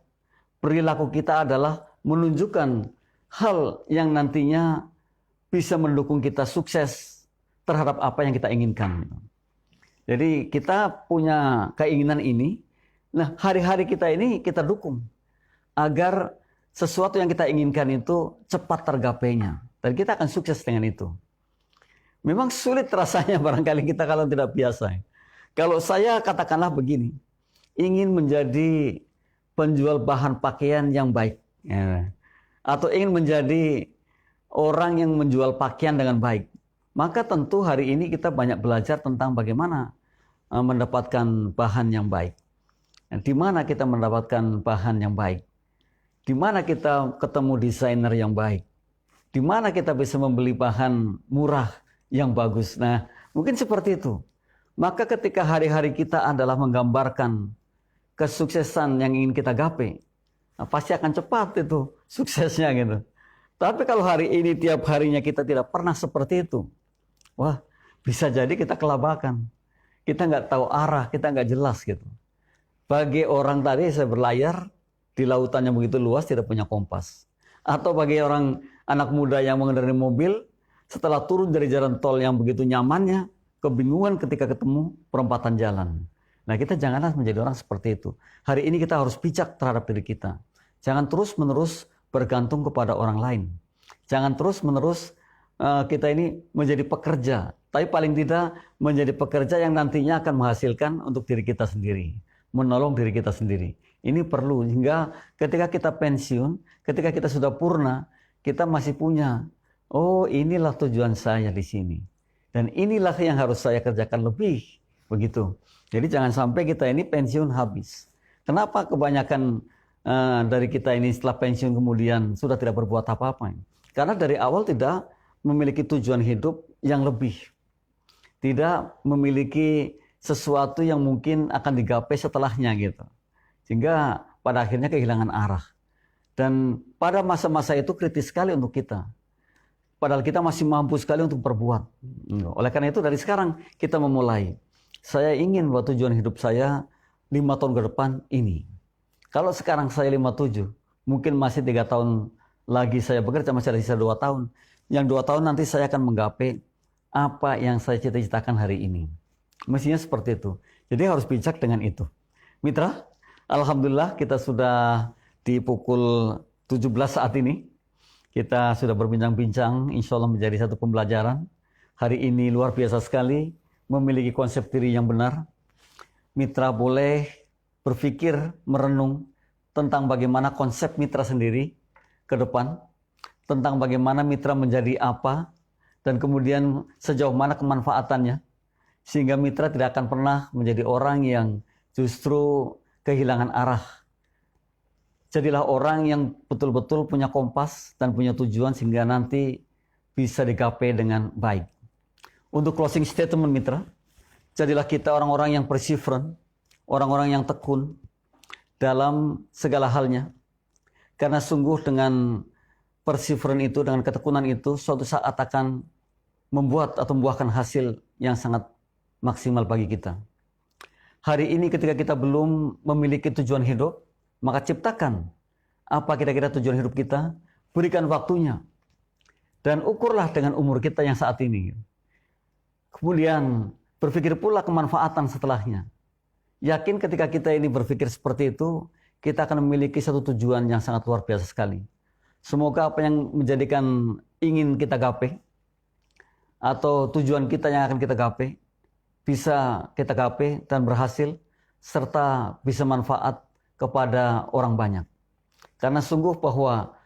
Speaker 1: perilaku kita adalah menunjukkan hal yang nantinya bisa mendukung kita sukses terhadap apa yang kita inginkan. Jadi kita punya keinginan ini, nah hari-hari kita ini kita dukung agar sesuatu yang kita inginkan itu cepat tergapainya. Dan kita akan sukses dengan itu. Memang sulit rasanya barangkali kita kalau tidak biasa. Kalau saya katakanlah begini, ingin menjadi penjual bahan pakaian yang baik. Ya, atau ingin menjadi orang yang menjual pakaian dengan baik. Maka tentu hari ini kita banyak belajar tentang bagaimana mendapatkan bahan yang baik. Di mana kita mendapatkan bahan yang baik? Di mana kita ketemu desainer yang baik? Di mana kita bisa membeli bahan murah yang bagus? Nah, mungkin seperti itu. Maka ketika hari-hari kita adalah menggambarkan kesuksesan yang ingin kita gapai, nah, pasti akan cepat itu suksesnya gitu. Tapi kalau hari ini tiap harinya kita tidak pernah seperti itu, wah bisa jadi kita kelabakan. Kita nggak tahu arah, kita nggak jelas gitu. Bagi orang tadi saya berlayar di lautan yang begitu luas tidak punya kompas. Atau bagi orang anak muda yang mengendarai mobil, setelah turun dari jalan tol yang begitu nyamannya, kebingungan ketika ketemu perempatan jalan. Nah kita janganlah menjadi orang seperti itu. Hari ini kita harus bijak terhadap diri kita. Jangan terus-menerus bergantung kepada orang lain. Jangan terus-menerus kita ini menjadi pekerja. Tapi paling tidak menjadi pekerja yang nantinya akan menghasilkan untuk diri kita sendiri. menolong diri kita sendiri. Ini perlu, hingga ketika kita pensiun, ketika kita sudah purna, kita masih punya, oh inilah tujuan saya di sini. Dan inilah yang harus saya kerjakan lebih. Begitu. Jadi jangan sampai kita ini pensiun habis. Kenapa kebanyakan dari kita ini setelah pensiun kemudian sudah tidak berbuat apa-apa? Karena dari awal tidak memiliki tujuan hidup yang lebih. Tidak memiliki sesuatu yang mungkin akan digapai setelahnya gitu. Sehingga pada akhirnya kehilangan arah. Dan pada masa-masa itu kritis sekali untuk kita. Padahal kita masih mampu sekali untuk berbuat. Oleh karena itu dari sekarang kita memulai. Saya ingin bahwa tujuan hidup saya 5 tahun ke depan ini. Kalau sekarang saya 57, mungkin masih 3 tahun lagi saya bekerja, masih ada sisa 2 tahun. Yang 2 tahun nanti saya akan menggapai apa yang saya cita-citakan hari ini. Mestinya seperti itu. Jadi harus bijak dengan itu. Mitra, alhamdulillah kita sudah di pukul 17 saat ini. Kita sudah berbincang-bincang, insya Allah menjadi satu pembelajaran. Hari ini luar biasa sekali, memiliki konsep diri yang benar. Mitra boleh berpikir, merenung tentang bagaimana konsep mitra sendiri ke depan, tentang bagaimana mitra menjadi apa, dan kemudian sejauh mana kemanfaatannya, sehingga mitra tidak akan pernah menjadi orang yang justru kehilangan arah. Jadilah orang yang betul-betul punya kompas dan punya tujuan sehingga nanti bisa digapai dengan baik. Untuk closing statement mitra, jadilah kita orang-orang yang perseverant, orang-orang yang tekun dalam segala halnya. Karena sungguh dengan perseverant itu, dengan ketekunan itu, suatu saat akan membuat atau membuahkan hasil yang sangat maksimal bagi kita. Hari ini ketika kita belum memiliki tujuan hidup, maka ciptakan apa kira-kira tujuan hidup kita, berikan waktunya, dan ukurlah dengan umur kita yang saat ini. Kemudian berpikir pula kemanfaatan setelahnya. Yakin ketika kita ini berpikir seperti itu, kita akan memiliki satu tujuan yang sangat luar biasa sekali. Semoga apa yang menjadikan ingin kita gapai, atau tujuan kita yang akan kita gapai, bisa kita gapai dan berhasil, serta bisa manfaat kepada orang banyak. Karena sungguh bahwa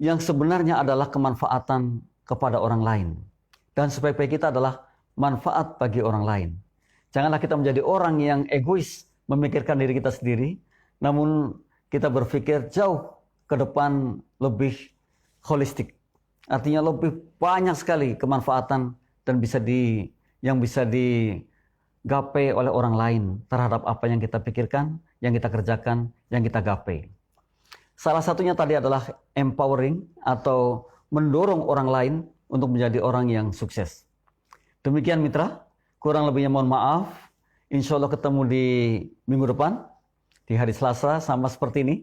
Speaker 1: yang sebenarnya adalah kemanfaatan kepada orang lain. Dan sebaik-baik kita adalah manfaat bagi orang lain. Janganlah kita menjadi orang yang egois, memikirkan diri kita sendiri, namun kita berpikir jauh ke depan, lebih holistik. Artinya lebih banyak sekali kemanfaatan dan yang bisa digapai oleh orang lain terhadap apa yang kita pikirkan, yang kita kerjakan, yang kita gapai. Salah satunya tadi adalah empowering atau mendorong orang lain untuk menjadi orang yang sukses. Demikian mitra, kurang lebihnya mohon maaf. Insya Allah ketemu di minggu depan, di hari Selasa sama seperti ini.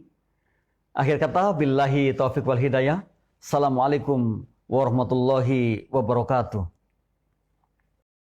Speaker 1: Akhir kata, billahi taufiq wal hidayah. Assalamualaikum warahmatullahi wabarakatuh.